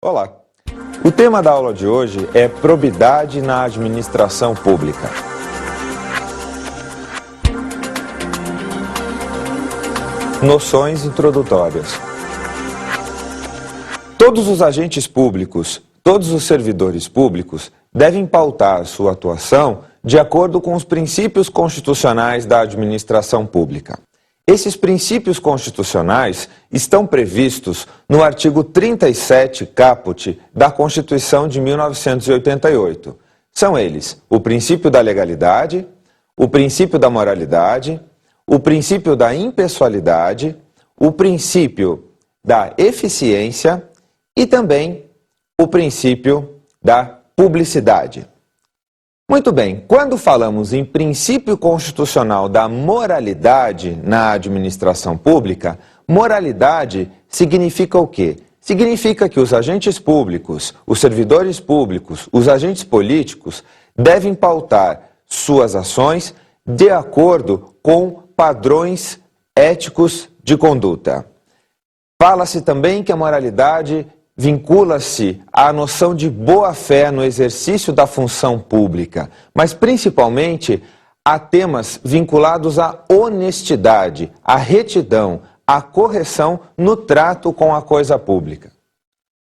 Olá! O tema da aula de hoje é probidade na administração pública. Noções introdutórias. Todos os agentes públicos, todos os servidores públicos devem pautar sua atuação de acordo com os princípios constitucionais da administração pública. Esses princípios constitucionais estão previstos no artigo 37, caput, da Constituição de 1988. São eles o princípio da legalidade, o princípio da moralidade, o princípio da impessoalidade, o princípio da eficiência e também o princípio da publicidade. Muito bem, quando falamos em princípio constitucional da moralidade na administração pública, moralidade significa o quê? Significa que os agentes públicos, os servidores públicos, os agentes políticos devem pautar suas ações de acordo com padrões éticos de conduta. Fala-se também que a moralidade vincula-se à noção de boa-fé no exercício da função pública, mas principalmente a temas vinculados à honestidade, à retidão, à correção no trato com a coisa pública.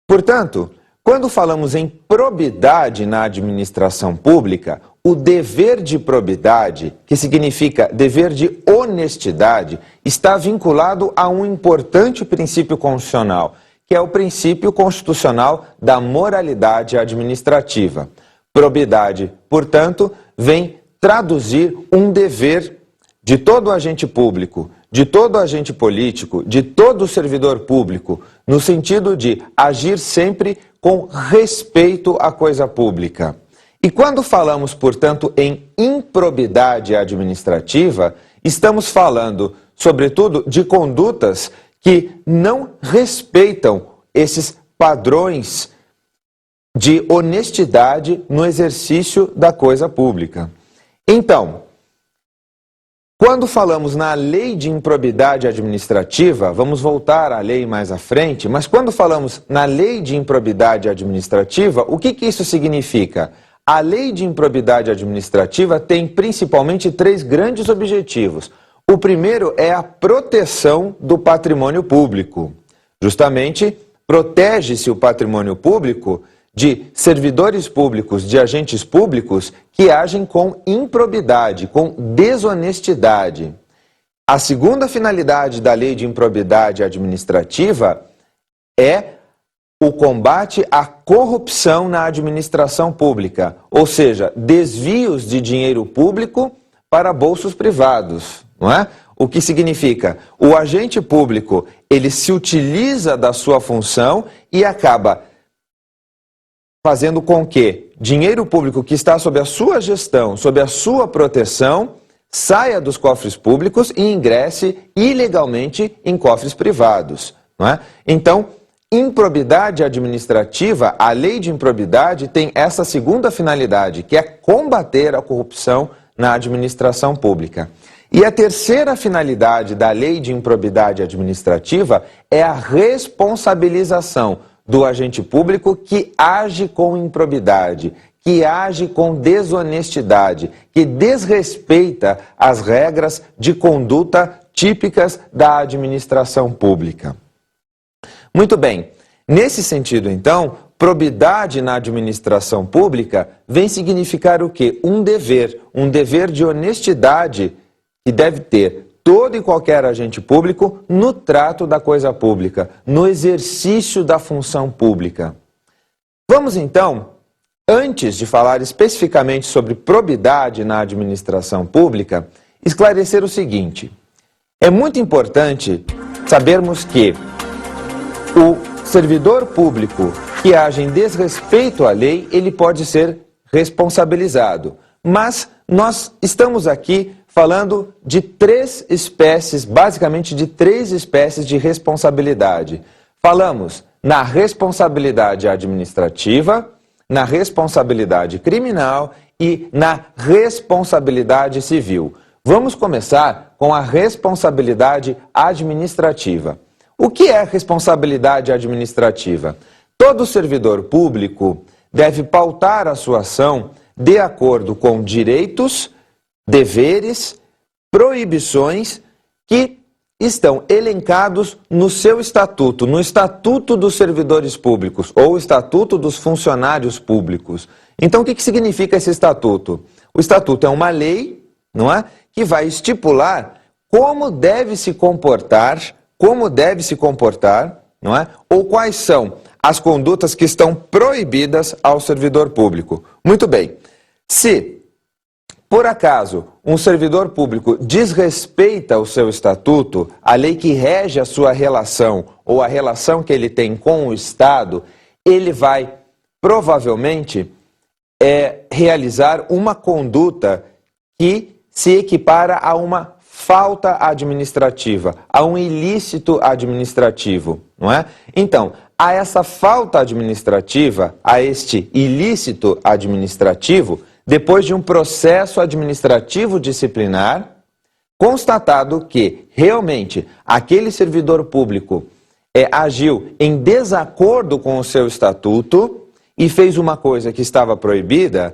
Portanto, quando falamos em probidade na administração pública, o dever de probidade, que significa dever de honestidade, está vinculado a um importante princípio constitucional, que é o princípio constitucional da moralidade administrativa. Probidade, portanto, vem traduzir um dever de todo agente público, de todo agente político, de todo servidor público, no sentido de agir sempre com respeito à coisa pública. E quando falamos, portanto, em improbidade administrativa, estamos falando, sobretudo, de condutas que não respeitam esses padrões de honestidade no exercício da coisa pública. Então, quando falamos na lei de improbidade administrativa, vamos voltar à lei mais à frente, mas quando falamos na lei de improbidade administrativa, o que isso significa? A lei de improbidade administrativa tem principalmente três grandes objetivos. O primeiro é a proteção do patrimônio público. Justamente, protege-se o patrimônio público de servidores públicos, de agentes públicos que agem com improbidade, com desonestidade. A segunda finalidade da lei de improbidade administrativa é o combate à corrupção na administração pública, ou seja, desvios de dinheiro público para bolsos privados. Não é? O que significa, o agente público, ele se utiliza da sua função e acaba fazendo com que dinheiro público que está sob a sua gestão, sob a sua proteção, saia dos cofres públicos e ingresse ilegalmente em cofres privados. Não é? Então, improbidade administrativa, a lei de improbidade tem essa segunda finalidade, que é combater a corrupção na administração pública. E a terceira finalidade da lei de improbidade administrativa é a responsabilização do agente público que age com improbidade, que age com desonestidade, que desrespeita as regras de conduta típicas da administração pública. Muito bem, nesse sentido então, probidade na administração pública vem significar o quê? Um dever de honestidade que deve ter todo e qualquer agente público no trato da coisa pública, no exercício da função pública. Vamos então, antes de falar especificamente sobre probidade na administração pública, esclarecer o seguinte. É muito importante sabermos que o servidor público que age em desrespeito à lei, ele pode ser responsabilizado. Mas nós estamos aqui falando de três espécies, basicamente de três espécies de responsabilidade. Falamos na responsabilidade administrativa, na responsabilidade criminal e na responsabilidade civil. Vamos começar com a responsabilidade administrativa. O que é responsabilidade administrativa? Todo servidor público deve pautar a sua ação de acordo com direitos, deveres, proibições que estão elencados no seu estatuto, no Estatuto dos Servidores Públicos ou Estatuto dos Funcionários Públicos. Então, o que significa esse estatuto? O estatuto é uma lei, não é? Que vai estipular como deve se comportar, não é? Ou quais são as condutas que estão proibidas ao servidor público. Muito bem. Se por acaso um servidor público desrespeita o seu estatuto, a lei que rege a sua relação ou a relação que ele tem com o Estado, ele vai provavelmente realizar uma conduta que se equipara a uma falta administrativa, a um ilícito administrativo, não é? Então, a essa falta administrativa, a este ilícito administrativo, depois de um processo administrativo disciplinar, constatado que realmente aquele servidor público agiu em desacordo com o seu estatuto e fez uma coisa que estava proibida,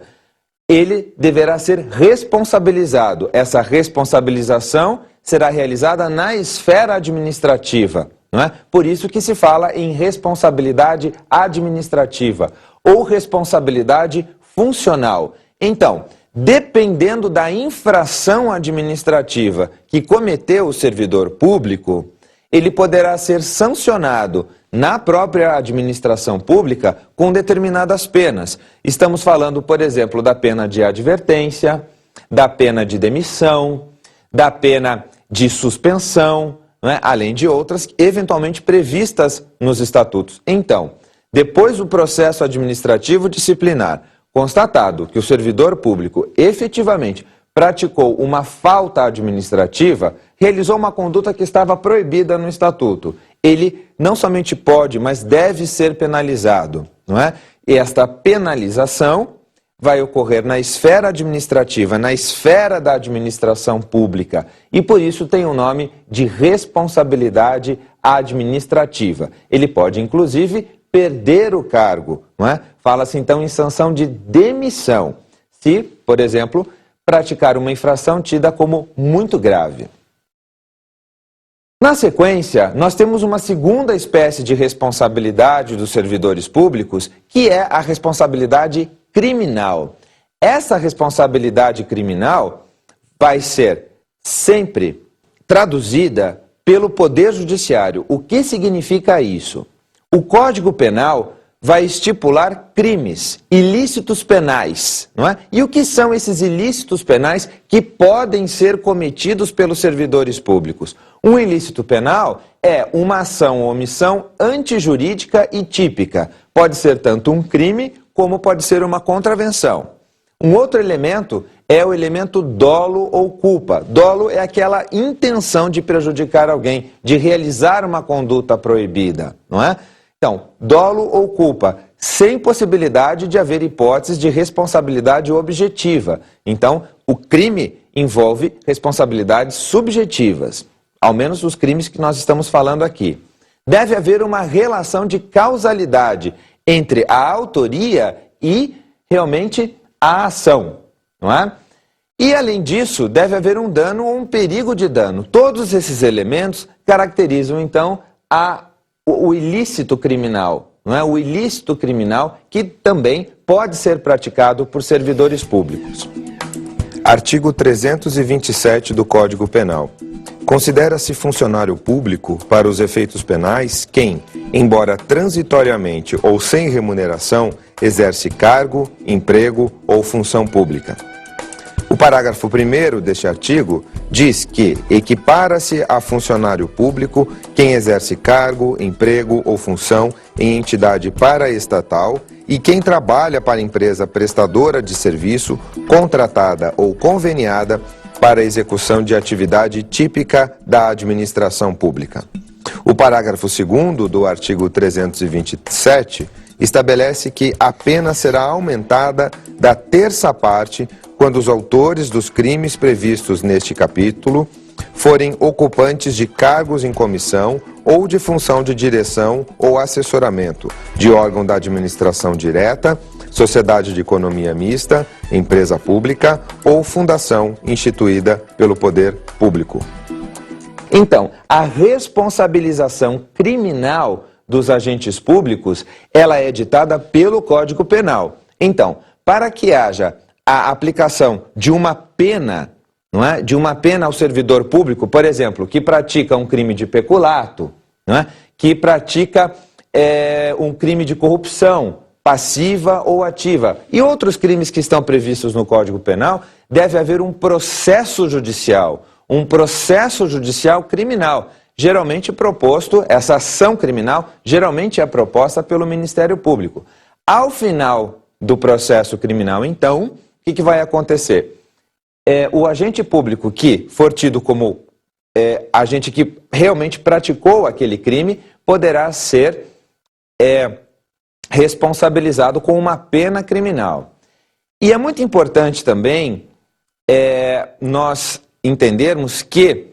ele deverá ser responsabilizado. Essa responsabilização será realizada na esfera administrativa, não é? Por isso que se fala em responsabilidade administrativa ou responsabilidade funcional. Então, dependendo da infração administrativa que cometeu o servidor público, ele poderá ser sancionado na própria administração pública com determinadas penas. Estamos falando, por exemplo, da pena de advertência, da pena de demissão, da pena de suspensão, não é? Além de outras eventualmente previstas nos estatutos. Então, depois do processo administrativo disciplinar, constatado que o servidor público efetivamente praticou uma falta administrativa, realizou uma conduta que estava proibida no estatuto. Ele não somente pode, mas deve ser penalizado, não é? E esta penalização vai ocorrer na esfera administrativa, na esfera da administração pública, e por isso tem o nome de responsabilidade administrativa. Ele pode, inclusive, perder o cargo, não é? Fala-se então em sanção de demissão, se, por exemplo, praticar uma infração tida como muito grave. Na sequência, nós temos uma segunda espécie de responsabilidade dos servidores públicos, que é a responsabilidade criminal. Essa responsabilidade criminal vai ser sempre traduzida pelo Poder Judiciário. O que significa isso? O Código Penal vai estipular crimes, ilícitos penais, não é? E o que são esses ilícitos penais que podem ser cometidos pelos servidores públicos? Um ilícito penal é uma ação ou omissão antijurídica e típica. Pode ser tanto um crime como pode ser uma contravenção. Um outro elemento é o elemento dolo ou culpa. Dolo é aquela intenção de prejudicar alguém, de realizar uma conduta proibida, não é? Então, dolo ou culpa, sem possibilidade de haver hipóteses de responsabilidade objetiva. Então, o crime envolve responsabilidades subjetivas, ao menos os crimes que nós estamos falando aqui. Deve haver uma relação de causalidade entre a autoria e, realmente, a ação, não é? E, além disso, deve haver um dano ou um perigo de dano. Todos esses elementos caracterizam, então, o ilícito criminal, não é? O ilícito criminal que também pode ser praticado por servidores públicos. Artigo 327 do Código Penal. Considera-se funcionário público, para os efeitos penais, quem, embora transitoriamente ou sem remuneração, exerce cargo, emprego ou função pública. O parágrafo 1º deste artigo diz que equipara-se a funcionário público quem exerce cargo, emprego ou função em entidade paraestatal e quem trabalha para empresa prestadora de serviço, contratada ou conveniada para a execução de atividade típica da administração pública. O parágrafo 2º do artigo 327 estabelece que a pena será aumentada da terça parte quando os autores dos crimes previstos neste capítulo forem ocupantes de cargos em comissão ou de função de direção ou assessoramento de órgão da administração direta, sociedade de economia mista, empresa pública ou fundação instituída pelo poder público. Então, a responsabilização criminal dos agentes públicos, ela é ditada pelo Código Penal. Então, para que haja a aplicação de uma pena, não é? De uma pena ao servidor público, por exemplo, que pratica um crime de peculato, não é? Que pratica um crime de corrupção, passiva ou ativa, e outros crimes que estão previstos no Código Penal, deve haver um processo judicial criminal, geralmente proposto, essa ação criminal geralmente é proposta pelo Ministério Público. Ao final do processo criminal, então, o que vai acontecer? O agente público que for tido como agente que realmente praticou aquele crime, poderá ser responsabilizado com uma pena criminal. E é muito importante também nós entendermos que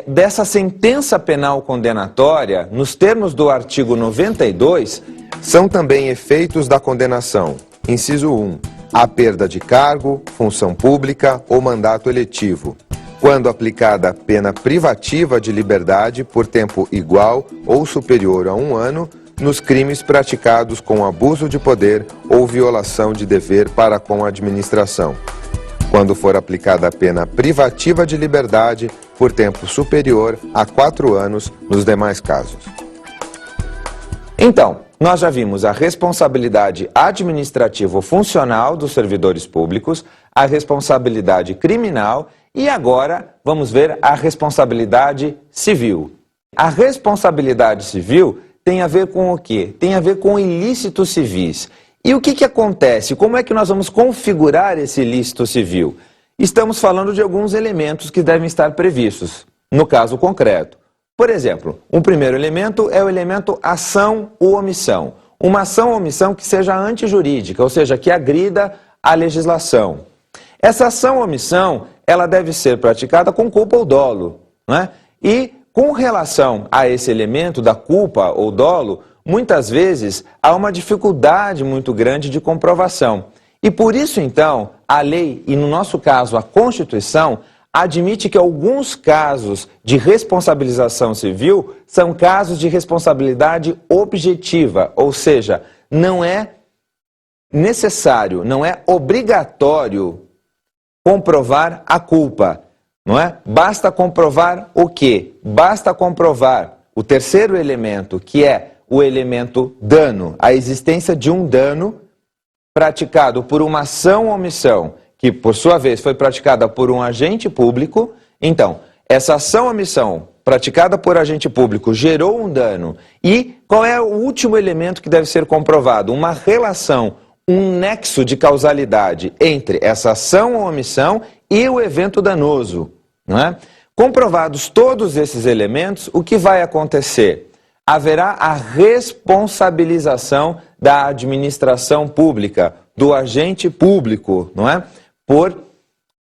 dessa sentença penal condenatória, nos termos do artigo 92, são também efeitos da condenação. Inciso 1. A perda de cargo, função pública ou mandato eletivo, quando aplicada pena privativa de liberdade por tempo igual ou superior a 1 ano, nos crimes praticados com abuso de poder ou violação de dever para com a administração, quando for aplicada a pena privativa de liberdade por tempo superior a 4 anos nos demais casos. Então, nós já vimos a responsabilidade administrativo-funcional dos servidores públicos, a responsabilidade criminal e agora vamos ver a responsabilidade civil. A responsabilidade civil tem a ver com o quê? Tem a ver com ilícitos civis. E o que acontece? Como é que nós vamos configurar esse ilícito civil? Estamos falando de alguns elementos que devem estar previstos, no caso concreto. Por exemplo, um primeiro elemento é o elemento ação ou omissão. Uma ação ou omissão que seja antijurídica, ou seja, que agrida a legislação. Essa ação ou omissão, ela deve ser praticada com culpa ou dolo, né? E com relação a esse elemento da culpa ou dolo, muitas vezes há uma dificuldade muito grande de comprovação. E por isso, então, a lei, e no nosso caso a Constituição, admite que alguns casos de responsabilização civil são casos de responsabilidade objetiva, ou seja, não é necessário, não é obrigatório comprovar a culpa, não é? Basta comprovar o quê? Basta comprovar o terceiro elemento, que é o elemento dano, a existência de um dano praticado por uma ação ou omissão, que por sua vez foi praticada por um agente público. Então, essa ação ou omissão praticada por agente público gerou um dano. E qual é o último elemento que deve ser comprovado? Uma relação, um nexo de causalidade entre essa ação ou omissão e o evento danoso, não é? Comprovados todos esses elementos, o que vai acontecer? Haverá a responsabilização da administração pública, do agente público, não é? Por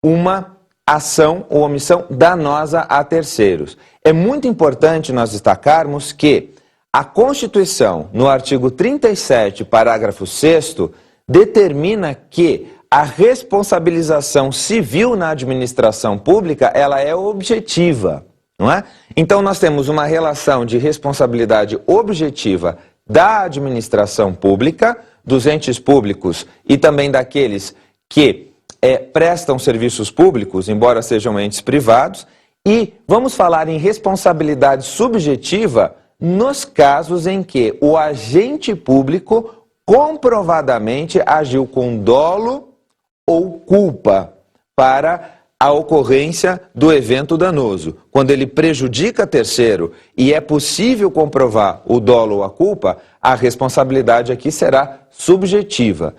uma ação ou omissão danosa a terceiros. É muito importante nós destacarmos que a Constituição, no artigo 37, parágrafo 6º, determina que a responsabilização civil na administração pública, ela é objetiva, não é? Então nós temos uma relação de responsabilidade objetiva da administração pública, dos entes públicos e também daqueles que prestam serviços públicos, embora sejam entes privados, e vamos falar em responsabilidade subjetiva nos casos em que o agente público comprovadamente agiu com dolo ou culpa para a ocorrência do evento danoso. Quando ele prejudica terceiro e é possível comprovar o dolo ou a culpa, a responsabilidade aqui será subjetiva.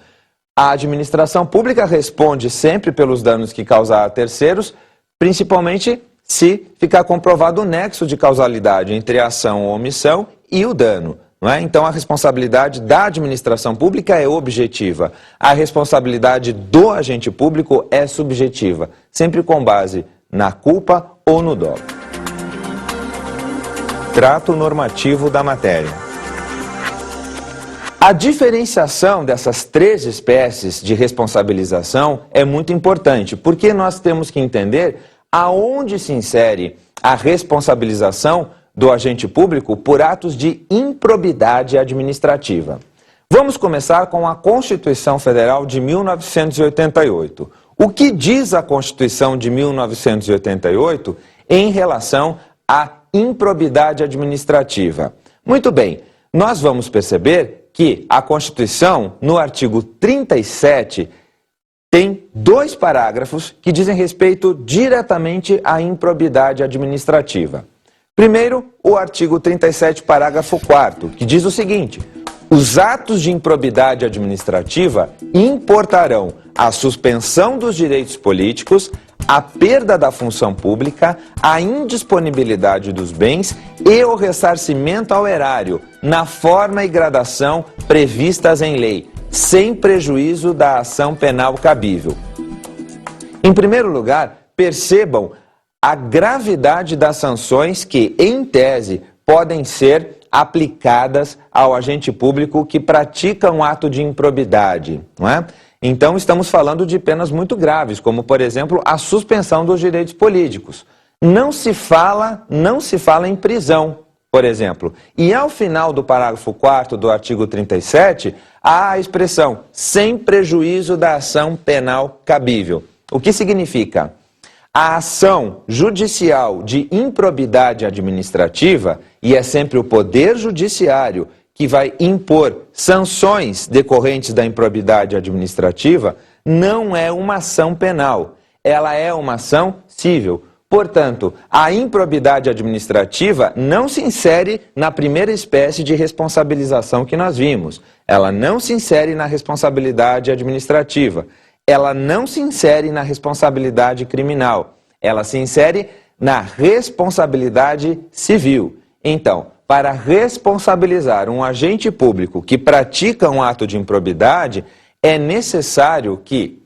A administração pública responde sempre pelos danos que causar a terceiros, principalmente se ficar comprovado o nexo de causalidade entre a ação ou omissão e o dano. Não é? Então a responsabilidade da administração pública é objetiva. A responsabilidade do agente público é subjetiva, sempre com base na culpa ou no dolo. substrato normativo da matéria. A diferenciação dessas três espécies de responsabilização é muito importante, porque nós temos que entender aonde se insere a responsabilização do agente público por atos de improbidade administrativa. Vamos começar com a Constituição Federal de 1988. O que diz a Constituição de 1988 em relação à improbidade administrativa? Muito bem, nós vamos perceber que a Constituição, no artigo 37, tem 2 parágrafos que dizem respeito diretamente à improbidade administrativa. Primeiro, o artigo 37, parágrafo 4º, que diz o seguinte: os atos de improbidade administrativa importarão a suspensão dos direitos políticos, a perda da função pública, a indisponibilidade dos bens e o ressarcimento ao erário, na forma e gradação previstas em lei, sem prejuízo da ação penal cabível. Em primeiro lugar, percebam a gravidade das sanções que, em tese, podem ser aplicadas ao agente público que pratica um ato de improbidade, não é? Então, estamos falando de penas muito graves, como, por exemplo, a suspensão dos direitos políticos. Não se fala em prisão, por exemplo. E ao final do parágrafo 4º do artigo 37, há a expressão sem prejuízo da ação penal cabível. O que significa? A ação judicial de improbidade administrativa, e é sempre o Poder Judiciário que vai impor sanções decorrentes da improbidade administrativa, não é uma ação penal, ela é uma ação civil. Portanto, a improbidade administrativa não se insere na primeira espécie de responsabilização que nós vimos. Ela não se insere na responsabilidade administrativa. Ela não se insere na responsabilidade criminal. Ela se insere na responsabilidade civil. Então, para responsabilizar um agente público que pratica um ato de improbidade, é necessário que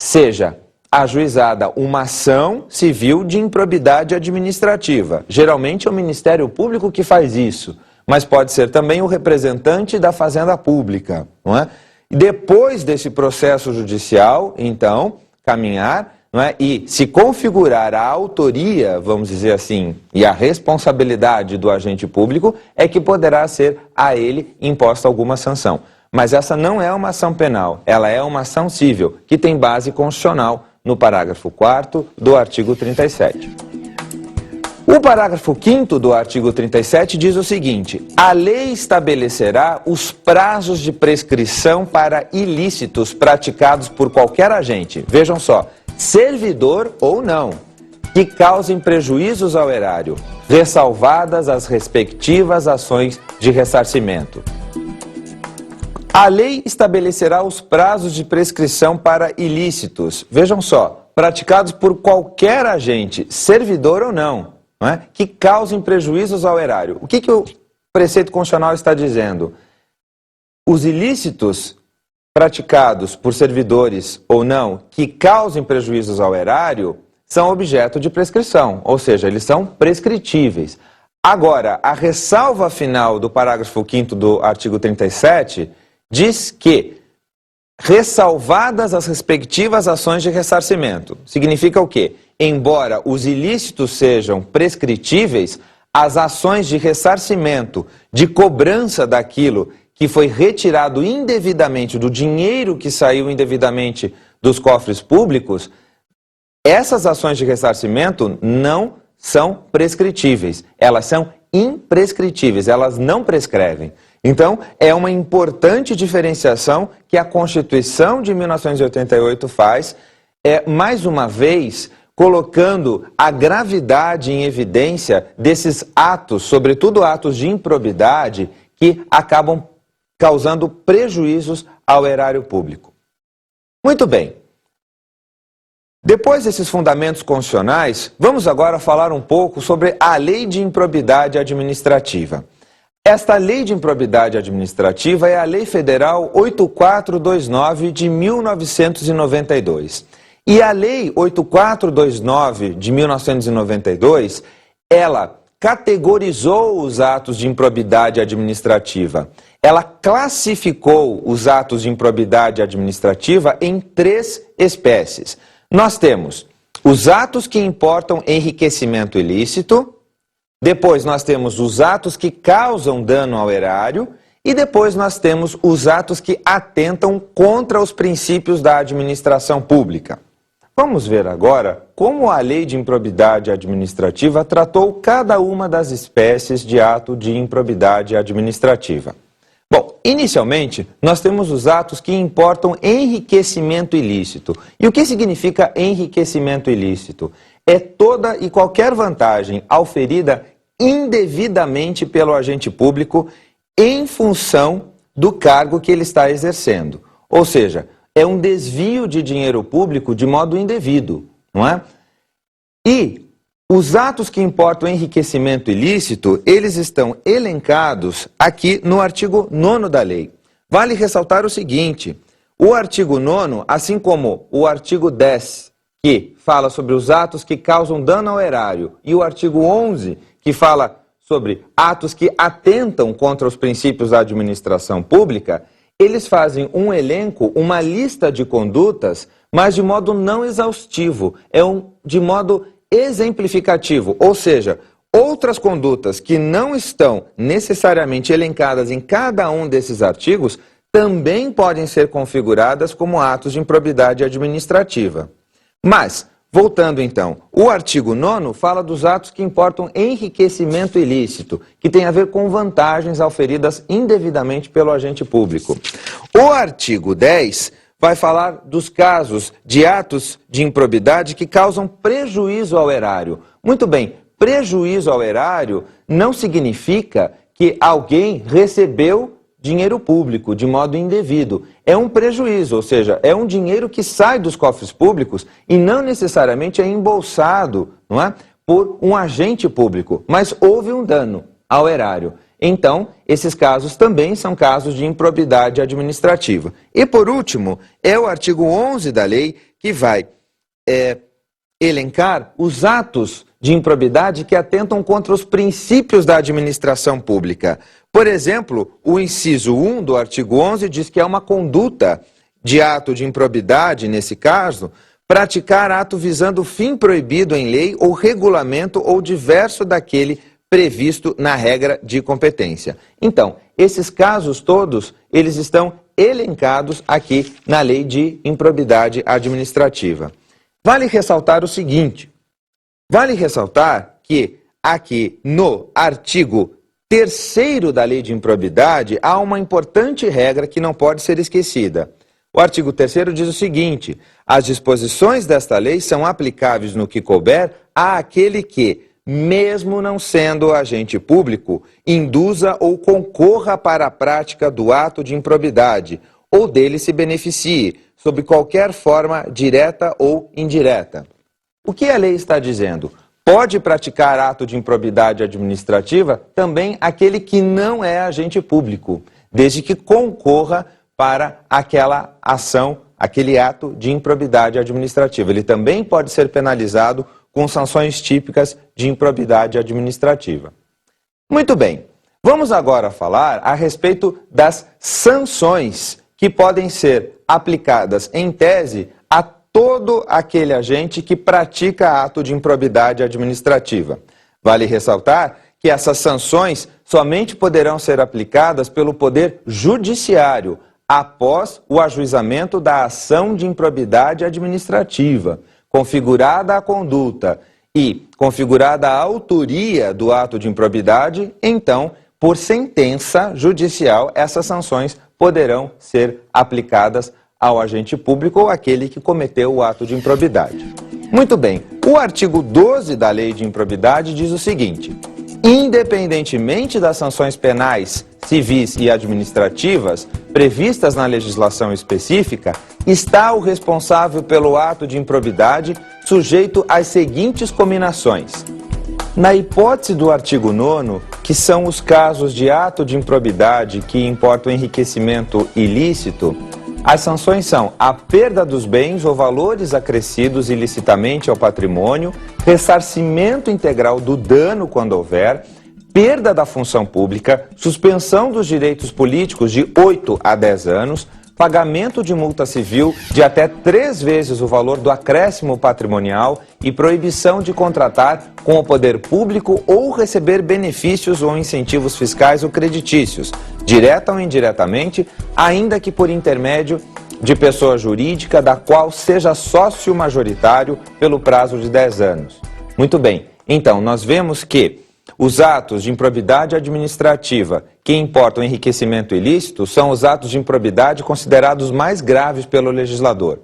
seja ajuizada uma ação civil de improbidade administrativa. Geralmente é o Ministério Público que faz isso, mas pode ser também o representante da Fazenda Pública, não é? Depois desse processo judicial, então, caminhar, não é? E se configurar a autoria, vamos dizer assim, e a responsabilidade do agente público, é que poderá ser a ele imposta alguma sanção. Mas essa não é uma ação penal, ela é uma ação civil, que tem base constitucional no parágrafo 4º do artigo 37. O parágrafo 5º do artigo 37 diz o seguinte: a lei estabelecerá os prazos de prescrição para ilícitos praticados por qualquer agente, vejam só, servidor ou não, que causem prejuízos ao erário, ressalvadas as respectivas ações de ressarcimento. A lei estabelecerá os prazos de prescrição para ilícitos, vejam só, praticados por qualquer agente, servidor ou não, que causem prejuízos ao erário. O que o preceito constitucional está dizendo? Os ilícitos praticados por servidores ou não, que causem prejuízos ao erário, são objeto de prescrição, ou seja, eles são prescritíveis. Agora, a ressalva final do parágrafo 5º do artigo 37 diz que, ressalvadas as respectivas ações de ressarcimento, significa o quê? Embora os ilícitos sejam prescritíveis, as ações de ressarcimento, de cobrança daquilo que foi retirado indevidamente, do dinheiro que saiu indevidamente dos cofres públicos, essas ações de ressarcimento não são prescritíveis, elas são imprescritíveis, elas não prescrevem. Então, é uma importante diferenciação que a Constituição de 1988 faz, mais uma vez, colocando a gravidade em evidência desses atos, sobretudo atos de improbidade, que acabam causando prejuízos ao erário público. Muito bem. Depois desses fundamentos constitucionais, vamos agora falar um pouco sobre a Lei de Improbidade Administrativa. Esta Lei de Improbidade Administrativa é a Lei Federal 8429 de 1992. E a Lei 8429 de 1992, ela categorizou os atos de improbidade administrativa. Ela classificou os atos de improbidade administrativa em 3 espécies. Nós temos os atos que importam enriquecimento ilícito, depois nós temos os atos que causam dano ao erário e depois nós temos os atos que atentam contra os princípios da administração pública. Vamos ver agora como a Lei de Improbidade Administrativa tratou cada uma das espécies de ato de improbidade administrativa. Bom, inicialmente, nós temos os atos que importam enriquecimento ilícito. E o que significa enriquecimento ilícito? É toda e qualquer vantagem auferida indevidamente pelo agente público em função do cargo que ele está exercendo. Ou seja, é um desvio de dinheiro público de modo indevido, não é? E os atos que importam enriquecimento ilícito, eles estão elencados aqui no artigo 9º da lei. Vale ressaltar o seguinte, o artigo 9º, assim como o artigo 10, que fala sobre os atos que causam dano ao erário, e o artigo 11, que fala sobre atos que atentam contra os princípios da administração pública, eles fazem um elenco, uma lista de condutas, mas de modo não exaustivo, de modo exemplificativo, ou seja, outras condutas que não estão necessariamente elencadas em cada um desses artigos também podem ser configuradas como atos de improbidade administrativa. Mas, voltando então, o artigo 9º fala dos atos que importam enriquecimento ilícito, que tem a ver com vantagens auferidas indevidamente pelo agente público. O artigo 10 vai falar dos casos de atos de improbidade que causam prejuízo ao erário. Muito bem, prejuízo ao erário não significa que alguém recebeu dinheiro público de modo indevido. É um prejuízo, ou seja, é um dinheiro que sai dos cofres públicos e não necessariamente é embolsado, não é, por um agente público, mas houve um dano ao erário. Então, esses casos também são casos de improbidade administrativa. E, por último, é o artigo 11 da lei que vai elencar os atos de improbidade que atentam contra os princípios da administração pública. Por exemplo, o inciso 1 do artigo 11 diz que é uma conduta de ato de improbidade, nesse caso, praticar ato visando fim proibido em lei ou regulamento ou diverso daquele previsto na regra de competência. Então, esses casos todos, eles estão elencados aqui na Lei de Improbidade Administrativa. Vale ressaltar o seguinte, vale ressaltar que aqui no artigo 3º da Lei de Improbidade há uma importante regra que não pode ser esquecida. O artigo 3º diz o seguinte, as disposições desta lei são aplicáveis no que couber àquele que, mesmo não sendo agente público, induza ou concorra para a prática do ato de improbidade, ou dele se beneficie, sob qualquer forma direta ou indireta. O que a lei está dizendo? Pode praticar ato de improbidade administrativa também aquele que não é agente público, desde que concorra para aquela ação, aquele ato de improbidade administrativa. Ele também pode ser penalizado com sanções típicas de improbidade administrativa. Muito bem, vamos agora falar a respeito das sanções que podem ser aplicadas em tese a todo aquele agente que pratica ato de improbidade administrativa. Vale ressaltar que essas sanções somente poderão ser aplicadas pelo Poder Judiciário após o ajuizamento da ação de improbidade administrativa, configurada a conduta e configurada a autoria do ato de improbidade, então, por sentença judicial, essas sanções poderão ser aplicadas ao agente público ou àquele que cometeu o ato de improbidade. Muito bem, o artigo 12 da Lei de Improbidade diz o seguinte, independentemente das sanções penais, civis e administrativas previstas na legislação específica, está o responsável pelo ato de improbidade sujeito às seguintes cominações. Na hipótese do artigo 9º, que são os casos de ato de improbidade que importam enriquecimento ilícito, As sanções são a perda dos bens ou valores acrescidos ilicitamente ao patrimônio, ressarcimento integral do dano quando houver, perda da função pública, suspensão dos direitos políticos de 8 a 10 anos, pagamento de multa civil de até 3 vezes o valor do acréscimo patrimonial e proibição de contratar com o poder público ou receber benefícios ou incentivos fiscais ou creditícios, direta ou indiretamente, ainda que por intermédio de pessoa jurídica da qual seja sócio majoritário pelo prazo de 10 anos. Muito bem, então nós vemos que os atos de improbidade administrativa que importam enriquecimento ilícito são os atos de improbidade considerados mais graves pelo legislador.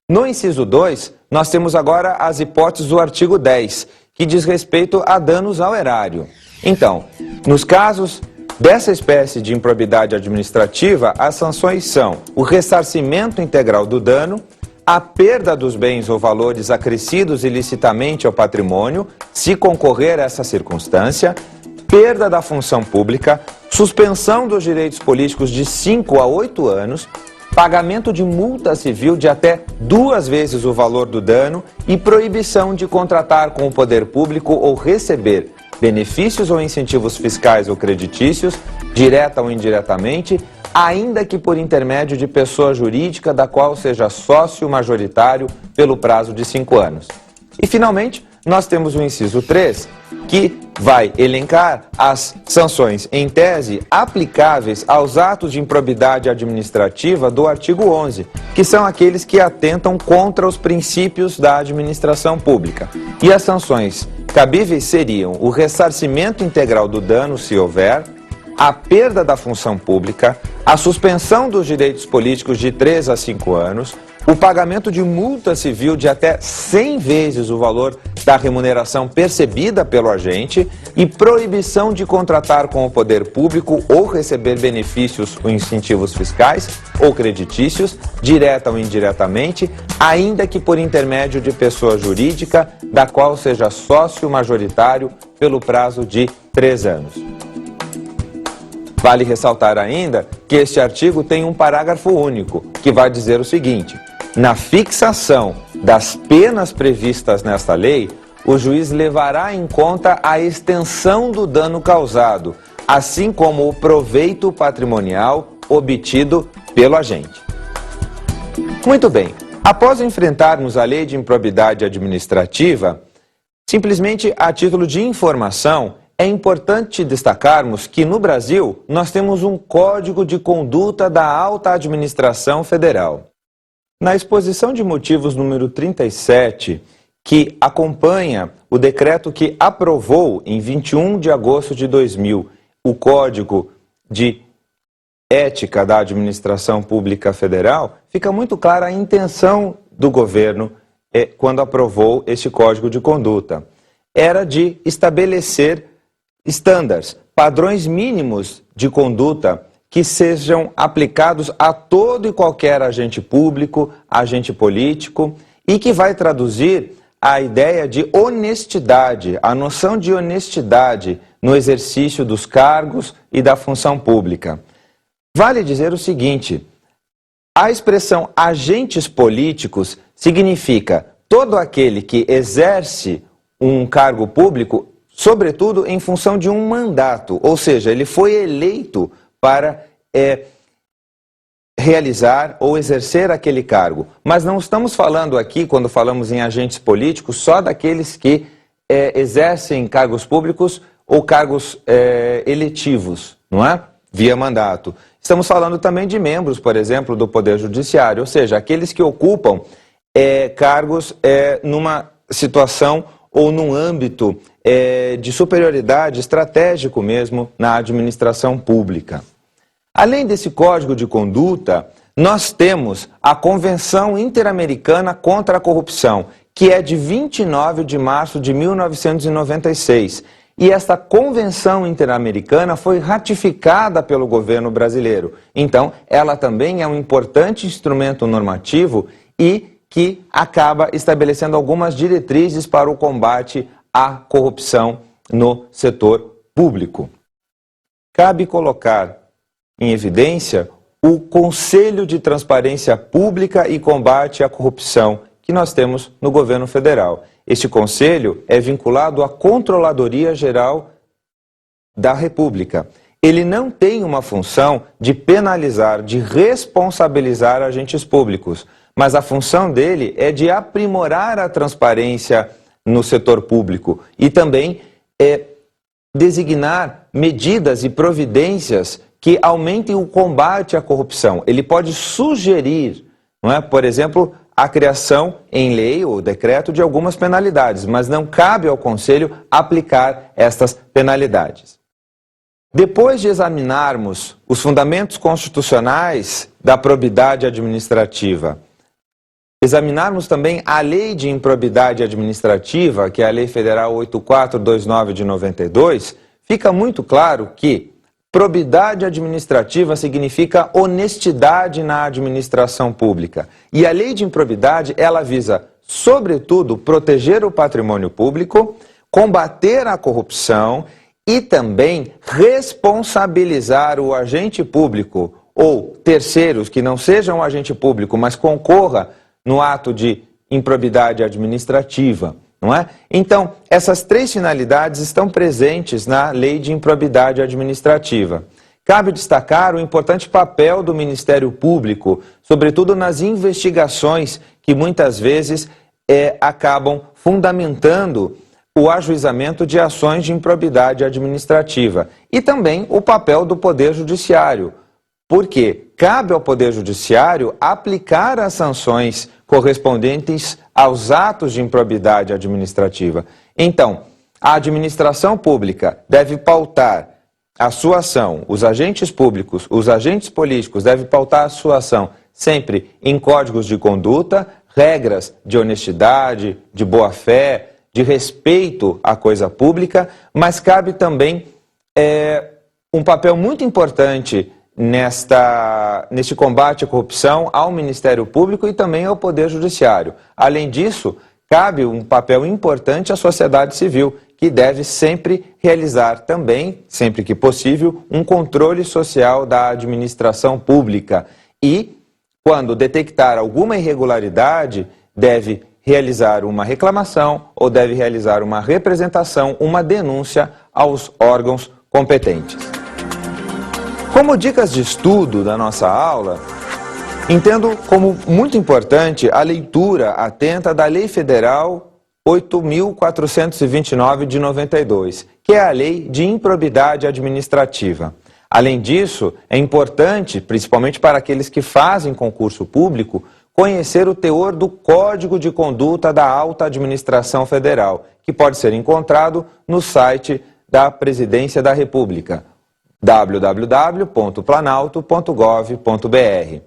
No inciso 2, nós temos agora as hipóteses do artigo 10, que diz respeito a danos ao erário. Então, nos casos dessa espécie de improbidade administrativa, as sanções são o ressarcimento integral do dano, a perda dos bens ou valores acrescidos ilicitamente ao patrimônio, se concorrer a essa circunstância, perda da função pública, suspensão dos direitos políticos de 5 a 8 anos, pagamento de multa civil de até 2 vezes o valor do dano e proibição de contratar com o poder público ou receber benefícios ou incentivos fiscais ou creditícios, direta ou indiretamente, ainda que por intermédio de pessoa jurídica da qual seja sócio majoritário pelo prazo de 5 anos. E, finalmente, nós temos o inciso 3, que vai elencar as sanções em tese aplicáveis aos atos de improbidade administrativa do artigo 11, que são aqueles que atentam contra os princípios da administração pública. E as sanções cabíveis seriam o ressarcimento integral do dano, se houver, a perda da função pública, a suspensão dos direitos políticos de 3 a 5 anos, o pagamento de multa civil de até 100 vezes o valor da remuneração percebida pelo agente e proibição de contratar com o poder público ou receber benefícios ou incentivos fiscais ou creditícios, direta ou indiretamente, ainda que por intermédio de pessoa jurídica da qual seja sócio majoritário pelo prazo de 3 anos. Vale ressaltar ainda que este artigo tem um parágrafo único, que vai dizer o seguinte: na fixação das penas previstas nesta lei, o juiz levará em conta a extensão do dano causado, assim como o proveito patrimonial obtido pelo agente. Muito bem, após enfrentarmos a lei de improbidade administrativa, simplesmente a título de informação, é importante destacarmos que no Brasil nós temos um Código de Conduta da Alta Administração Federal. Na exposição de motivos número 37, que acompanha o decreto que aprovou em 21 de agosto de 2000 o Código de Ética da Administração Pública Federal, fica muito clara a intenção do governo quando aprovou este Código de Conduta. Era de estabelecer estándares, padrões mínimos de conduta que sejam aplicados a todo e qualquer agente público, agente político, e que vai traduzir a ideia de honestidade, a noção de honestidade no exercício dos cargos e da função pública. Vale dizer o seguinte: a expressão agentes políticos significa todo aquele que exerce um cargo público, sobretudo em função de um mandato, ou seja, ele foi eleito para realizar ou exercer aquele cargo. Mas não estamos falando aqui, quando falamos em agentes políticos, só daqueles que exercem cargos públicos ou cargos eletivos, não é? Via mandato. Estamos falando também de membros, por exemplo, do Poder Judiciário, ou seja, aqueles que ocupam cargos numa situação ou num âmbito de superioridade estratégico mesmo na administração pública. Além desse Código de Conduta, nós temos a Convenção Interamericana contra a Corrupção, que é de 29 de março de 1996. E esta Convenção Interamericana foi ratificada pelo governo brasileiro. Então, ela também é um importante instrumento normativo e que acaba estabelecendo algumas diretrizes para o combate à corrupção no setor público. Cabe colocar em evidência o Conselho de Transparência Pública e Combate à Corrupção que nós temos no governo federal. Este conselho é vinculado à Controladoria Geral da República. Ele não tem uma função de penalizar, de responsabilizar agentes públicos, mas a função dele é de aprimorar a transparência no setor público e também designar medidas e providências que aumentem o combate à corrupção. Ele pode sugerir, não é, por exemplo, a criação em lei ou decreto de algumas penalidades, mas não cabe ao Conselho aplicar estas penalidades. Depois de examinarmos os fundamentos constitucionais da probidade administrativa, examinarmos também a Lei de Improbidade Administrativa, que é a Lei Federal 8429 de 92, fica muito claro que probidade administrativa significa honestidade na administração pública. E a Lei de Improbidade, ela visa, sobretudo, proteger o patrimônio público, combater a corrupção e também responsabilizar o agente público ou terceiros que não sejam um agente público, mas concorra no ato de improbidade administrativa, não é? Então, essas três finalidades estão presentes na Lei de Improbidade Administrativa. Cabe destacar o importante papel do Ministério Público, sobretudo nas investigações que muitas vezes acabam fundamentando o ajuizamento de ações de improbidade administrativa e também o papel do Poder Judiciário, porque cabe ao Poder Judiciário aplicar as sanções correspondentes aos atos de improbidade administrativa. Então, a administração pública deve pautar a sua ação, os agentes públicos, os agentes políticos devem pautar a sua ação sempre em códigos de conduta, regras de honestidade, de boa-fé, de respeito à coisa pública, mas cabe também um papel muito importante neste combate à corrupção ao Ministério Público e também ao Poder Judiciário. Além disso, cabe um papel importante à sociedade civil, que deve sempre realizar também, sempre que possível, um controle social da administração pública e, quando detectar alguma irregularidade, deve realizar uma reclamação ou deve realizar uma representação, uma denúncia aos órgãos competentes. Como dicas de estudo da nossa aula, entendo como muito importante a leitura atenta da Lei Federal 8.429 de 92, que é a Lei de Improbidade Administrativa. Além disso, é importante, principalmente para aqueles que fazem concurso público, conhecer o teor do Código de Conduta da Alta Administração Federal, que pode ser encontrado no site da Presidência da República, www.planalto.gov.br.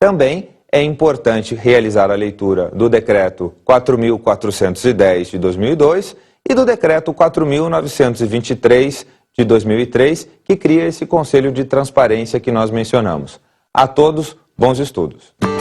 Também é importante realizar a leitura do Decreto 4.410 de 2002 e do Decreto 4.923 de 2003, que cria esse Conselho de Transparência que nós mencionamos. A todos, bons estudos!